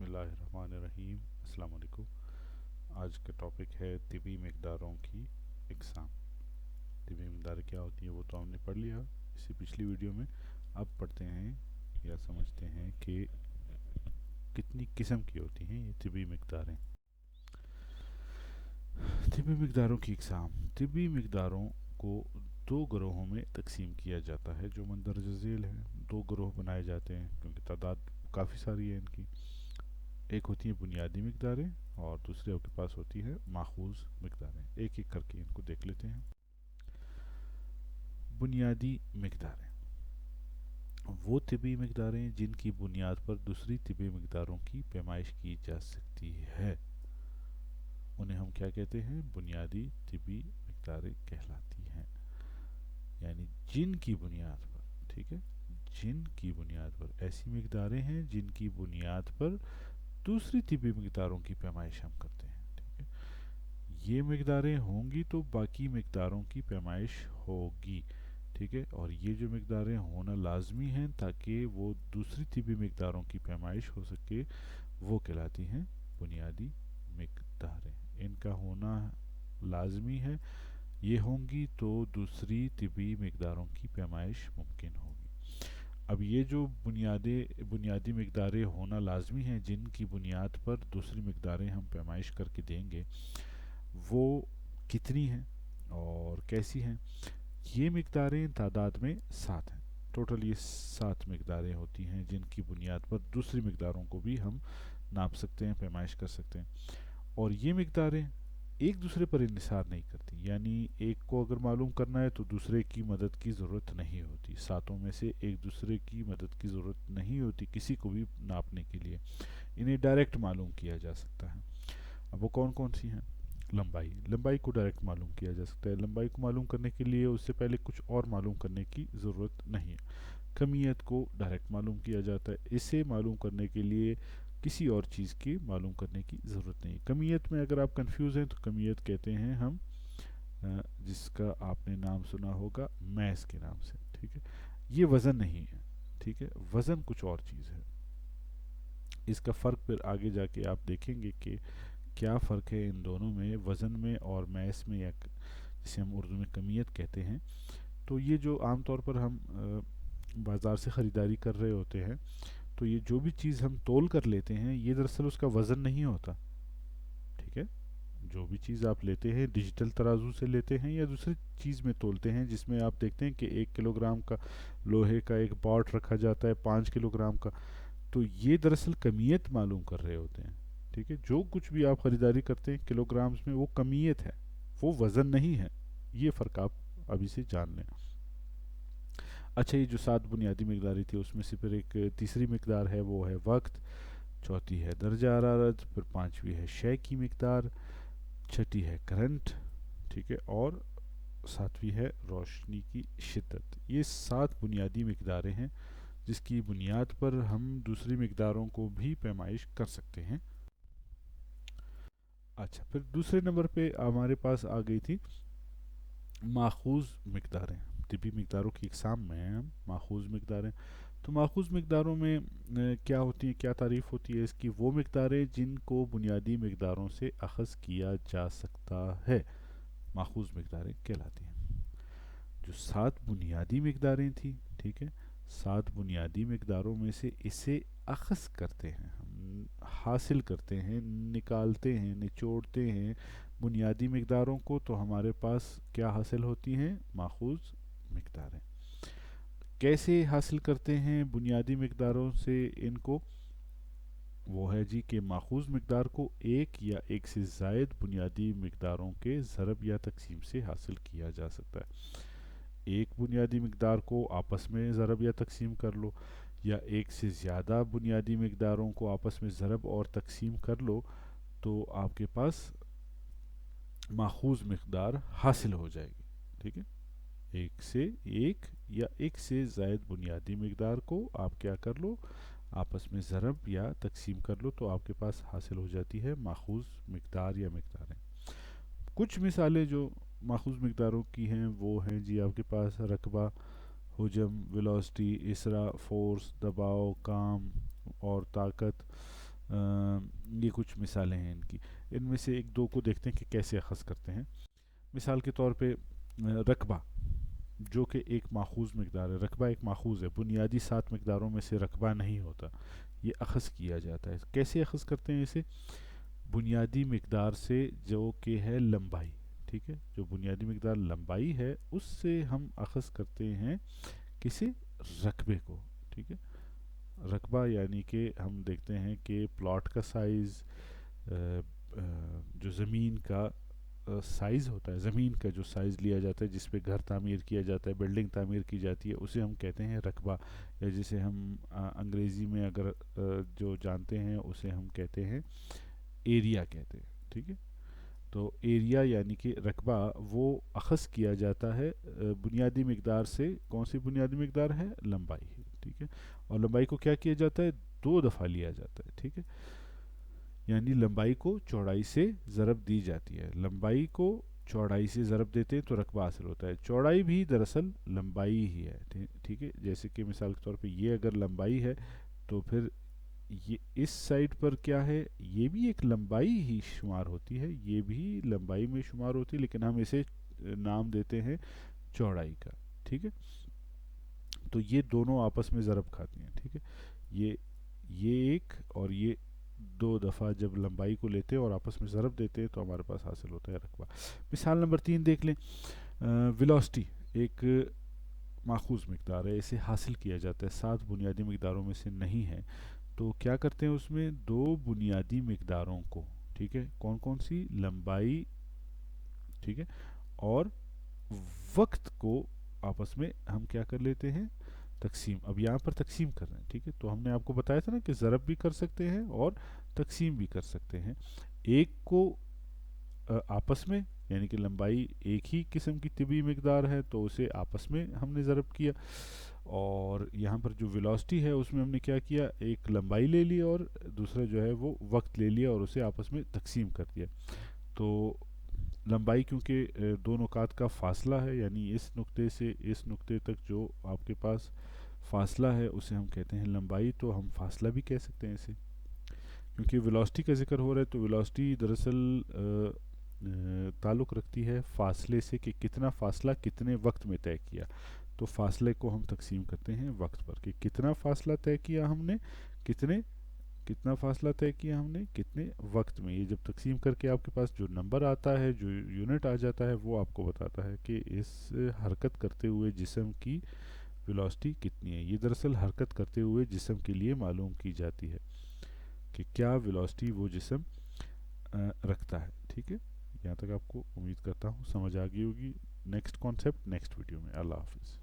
بسم اللہ الرحمن الرحیم۔ السلام علیکم۔ آج کا ٹاپک ہے طبی مقداروں کی اقسام۔ طبی مقدار کیا ہوتی ہیں وہ تو ہم نے پڑھ لیا اسی پچھلی ویڈیو میں۔ اب پڑھتے ہیں یا سمجھتے ہیں کہ کتنی قسم کی ہوتی ہیں یہ طبی مقداریں۔ طبی مقداروں کی اقسام۔ طبی مقداروں کو دو گروہوں میں تقسیم کیا جاتا ہے جو مندرجہ ذیل ہیں۔ دو گروہ بنائے جاتے ہیں کیونکہ تعداد کافی ساری ہے ان کی۔ ایک ہوتی ہیں بنیادی مقداریں اور دوسرے کے پاس ہوتی ہے ماخوذ مقداریں۔ ایک ایک کر کے ان کو دیکھ لیتے ہیں۔ بنیادی مقداریں وہ طبی مقداریں جن کی بنیاد پر دوسری طبی مقداروں کی پیمائش کی جا سکتی ہے، انہیں ہم کیا کہتے ہیں؟ بنیادی طبی مقداریں کہلاتی ہیں۔ یعنی جن کی بنیاد پر، ٹھیک ہے، جن کی بنیاد پر ایسی مقداریں ہیں جن کی بنیاد پر دوسری طبی مقداروں کی پیمائش ہم کرتے ہیں، ٹھیک ہے۔ یہ مقداریں ہوں گی تو باقی مقداروں کی پیمائش ہوگی، ٹھیک ہے۔ اور یہ جو مقداریں ہونا لازمی ہیں تاکہ وہ دوسری طبی مقداروں کی پیمائش ہو سکے، وہ کہلاتی ہیں بنیادی مقداریں۔ ان کا ہونا لازمی ہے، یہ ہوں گی تو دوسری طبی مقداروں کی پیمائش ممکن ہوگی۔ اب یہ جو بنیادی مقداریں ہونا لازمی ہیں جن کی بنیاد پر دوسری مقداریں ہم پیمائش کر کے دیں گے، وہ کتنی ہیں اور کیسی ہیں؟ یہ مقداریں تعداد میں 7 ہیں۔ ٹوٹل یہ 7 مقداریں ہوتی ہیں جن کی بنیاد پر دوسری مقداروں کو بھی ہم ناپ سکتے ہیں، پیمائش کر سکتے ہیں۔ اور یہ مقداریں ایک دوسرے پر انحصار نہیں کرتی، یعنی ایک کو اگر معلوم کرنا ہے تو دوسرے کی مدد کی ضرورت نہیں ہوتی۔ ساتوں میں سے ایک دوسرے کی مدد کی ضرورت نہیں ہوتی کسی کو بھی ناپنے کے لیے، انہیں ڈائریکٹ معلوم کیا جا سکتا ہے۔ اب وہ کون کون سی ہیں؟ لمبائی کو ڈائریکٹ معلوم کیا جا سکتا ہے۔ لمبائی کو معلوم کرنے کے لیے اس سے پہلے کچھ اور معلوم کرنے کی ضرورت نہیں ہے۔ کمیت کو ڈائریکٹ معلوم کیا جاتا ہے، اسے معلوم کرنے کے لیے کسی اور چیز کی معلوم کرنے کی ضرورت نہیں ہے۔ کمیت میں اگر آپ کنفیوز ہیں تو کمیت کہتے ہیں ہم جس کا آپ نے نام سنا ہوگا میس کے نام سے، ٹھیک ہے۔ یہ وزن نہیں ہے، ٹھیک ہے، وزن کچھ اور چیز ہے۔ اس کا فرق پھر آگے جا کے آپ دیکھیں گے کہ کیا فرق ہے ان دونوں میں، وزن میں اور میس میں، یا جسے ہم اردو میں کمیت کہتے ہیں۔ تو یہ جو عام طور پر ہم بازار سے خریداری کر رہے ہوتے ہیں تو یہ جو بھی چیز ہم تول کر لیتے ہیں یہ دراصل اس کا وزن نہیں ہوتا، ٹھیک ہے۔ جو بھی چیز آپ لیتے ہیں ڈیجیٹل ترازو سے لیتے ہیں یا دوسری چیز میں تولتے ہیں، جس میں آپ دیکھتے ہیں کہ 1 کلو گرام کا لوہے کا ایک باٹ رکھا جاتا ہے 5 کلو گرام کا، تو یہ دراصل کمیت معلوم کر رہے ہوتے ہیں، ٹھیک ہے۔ جو کچھ بھی آپ خریداری کرتے ہیں کلو گرامز میں، وہ کمیت ہے، وہ وزن نہیں ہے۔ یہ فرق آپ ابھی سے جان لیں۔ اچھا، یہ جو 7 بنیادی مقداریں تھی اس میں سے پھر ایک تیسری مقدار ہے، وہ ہے وقت، چوتھی ہے درجہ حرارت، پھر پانچویں ہے شے کی مقدار، چھٹی ہے کرنٹ، ٹھیک ہے، اور ساتویں ہے روشنی کی شدت۔ یہ 7 بنیادی مقداریں ہیں جس کی بنیاد پر ہم دوسری مقداروں کو بھی پیمائش کر سکتے ہیں۔ اچھا، پھر دوسرے نمبر پہ ہمارے پاس آ گئی تھی ماخوذ مقداریں۔ طبی مقداروں کی اقسام میں ہم ماخوذ مقداریں، تو ماخوذ مقداروں میں کیا ہوتی ہیں، کیا تعریف ہوتی ہے اس کی؟ وہ مقداریں جن کو بنیادی مقداروں سے اخذ کیا جا سکتا ہے، ماخوذ مقداریں کہلاتی ہیں۔ جو 7 بنیادی مقداریں تھیں، ٹھیک ہے، 7 بنیادی مقداروں میں سے اسے اخذ کرتے ہیں، ہم حاصل کرتے ہیں، نکالتے ہیں، نچوڑتے ہیں بنیادی مقداروں کو، تو ہمارے پاس کیا حاصل ہوتی ہیں؟ ماخوذ مقداریں۔ کیسے حاصل کرتے ہیں بنیادی مقداروں سے ان کو؟ وہ ہے جی کہ ماخوذ مقدار کو ایک یا ایک سے زائد بنیادی مقداروں کے ضرب یا تقسیم سے حاصل کیا جا سکتا ہے۔ ایک بنیادی مقدار کو آپس میں ضرب یا تقسیم کر لو، یا ایک سے زیادہ بنیادی مقداروں کو آپس میں ضرب اور تقسیم کر لو، تو آپ کے پاس ماخوذ مقدار حاصل ہو جائے گی، ٹھیک ہے۔ ایک سے ایک یا ایک سے زائد بنیادی مقدار کو آپ کیا کر لو، آپس میں ضرب یا تقسیم کر لو، تو آپ کے پاس حاصل ہو جاتی ہے ماخوذ مقدار یا مقداریں۔ کچھ مثالیں جو ماخوذ مقداروں کی ہیں وہ ہیں جی آپ کے پاس رقبہ، حجم، ویلوسٹی، اسرا، فورس، دباؤ، کام اور طاقت، یہ کچھ مثالیں ہیں ان کی. ان میں سے ایک دو کو دیکھتے ہیں کہ کیسے اخذ کرتے ہیں. مثال کے طور پہ رقبہ جو کہ ایک ماخوذ مقدار ہے. رقبہ ایک ماخوذ ہے, بنیادی 7 مقداروں میں سے رقبہ نہیں ہوتا, یہ اخذ کیا جاتا ہے. کیسے اخذ کرتے ہیں اسے؟ بنیادی مقدار سے جو کہ ہے لمبائی, ٹھیک ہے, جو بنیادی مقدار لمبائی ہے اس سے ہم اخذ کرتے ہیں کسی رقبے کو, ٹھیک ہے. رقبہ یعنی کہ ہم دیکھتے ہیں کہ پلاٹ کا سائز, جو زمین کا سائز ہوتا ہے, زمین کا جو سائز لیا جاتا ہے جس پہ گھر تعمیر کیا جاتا ہے, بلڈنگ تعمیر کی جاتی ہے, اسے ہم کہتے ہیں رقبہ, یا جسے ہم انگریزی میں اگر جو جانتے ہیں اسے ہم کہتے ہیں ایریا کہتے ہیں, ٹھیک ہے. تو ایریا یعنی کہ رقبہ وہ اخذ کیا جاتا ہے بنیادی مقدار سے. کون سی بنیادی مقدار ہے؟ لمبائی, ٹھیک ہے. اور لمبائی کو کیا کیا جاتا ہے؟ 2 دفعہ لیا جاتا ہے, ٹھیک ہے. یعنی لمبائی کو چوڑائی سے ضرب دی جاتی ہے. لمبائی کو چوڑائی سے ضرب دیتے ہیں تو رقبہ حاصل ہوتا ہے. چوڑائی بھی دراصل لمبائی ہی ہے, ٹھیک ہے. جیسے کہ مثال کے طور پہ یہ اگر لمبائی ہے تو پھر یہ اس سائڈ پر کیا ہے, یہ بھی ایک لمبائی ہی شمار ہوتی ہے, یہ بھی لمبائی میں شمار ہوتی ہے, لیکن ہم اسے نام دیتے ہیں چوڑائی کا, ٹھیک ہے. تو یہ دونوں آپس میں ضرب کھاتی ہیں, ٹھیک ہے. یہ ایک اور یہ 2 دفعہ جب لمبائی کو لیتے ہیں اور آپس میں ضرب دیتے ہیں تو ہمارے پاس حاصل ہوتا ہے رقبہ. مثال نمبر 3 دیکھ لیں. ویلوسٹی ایک ماخوذ مقدار ہے, اسے حاصل کیا جاتا ہے, 7 بنیادی مقداروں میں سے نہیں ہے. تو کیا کرتے ہیں اس میں 2 بنیادی مقداروں کو, ٹھیک ہے, کون کون سی؟ لمبائی, ٹھیک ہے, اور وقت کو آپس میں ہم کیا کر لیتے ہیں؟ تقسیم. اب یہاں پر تقسیم کر رہے ہیں, ٹھیک ہے. تو ہم نے آپ کو بتایا تھا نا کہ ضرب بھی کر سکتے ہیں اور تقسیم بھی کر سکتے ہیں. ایک کو آپس میں, یعنی کہ لمبائی ایک ہی قسم کی طبی مقدار ہے تو اسے آپس میں ہم نے ضرب کیا, اور یہاں پر جو ویلوسٹی ہے اس میں ہم نے کیا کیا, ایک لمبائی لے لی اور دوسرا جو ہے وہ وقت لے لیا اور اسے آپس میں تقسیم کر دیا. تو لمبائی کیونکہ 2 نقاط کا فاصلہ ہے, یعنی اس نقطے سے اس نقطے تک جو آپ کے پاس فاصلہ ہے اسے ہم کہتے ہیں لمبائی. تو ہم فاصلہ بھی کہہ سکتے ہیں اسے, کیونکہ ویلوسٹی کا ذکر ہو رہا ہے. تو ویلوسٹی دراصل تعلق رکھتی ہے فاصلے سے کہ کتنا فاصلہ کتنے وقت میں طے کیا. تو فاصلے کو ہم تقسیم کرتے ہیں وقت پر کہ کتنا فاصلہ طے کیا ہم نے, کتنا فاصلہ طے کیا ہم نے کتنے وقت میں. یہ جب تقسیم کر کے آپ کے پاس جو نمبر آتا ہے, جو یونٹ آ جاتا ہے, وہ آپ کو بتاتا ہے کہ اس حرکت کرتے ہوئے جسم کی ویلوسٹی کتنی ہے. یہ دراصل حرکت کرتے ہوئے جسم کے لیے معلوم کی جاتی ہے کہ کیا ویلوسٹی وہ جسم رکھتا ہے, ٹھیک ہے. یہاں تک آپ کو امید کرتا ہوں سمجھ آ گئی ہوگی. نیکسٹ کانسیپٹ نیکسٹ ویڈیو میں. اللہ حافظ.